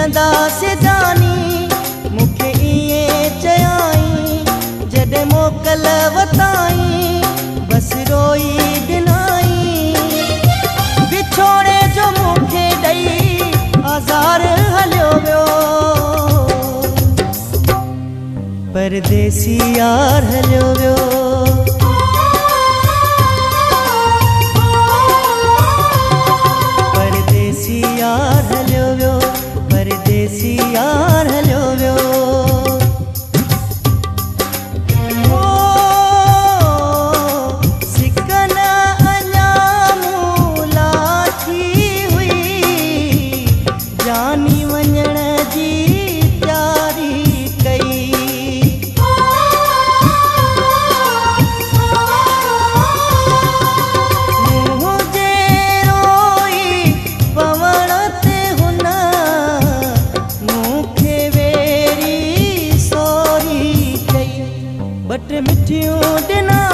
मिलंदासीं जानी मूंखे ईअं चयाई जॾहिं मोकल वताई बस रोई ॾिनाई विछोड़े जो मूंखे ॾेई आज़ार हलियो वियो परदेसी यार हलियो वियो परदेसी यार हलियो वियो परदेसी यार हलियो वियो सिकन अञा मूं लाठी हुई जानी वञण जी तयारी कई बट मिठियूं ॾिना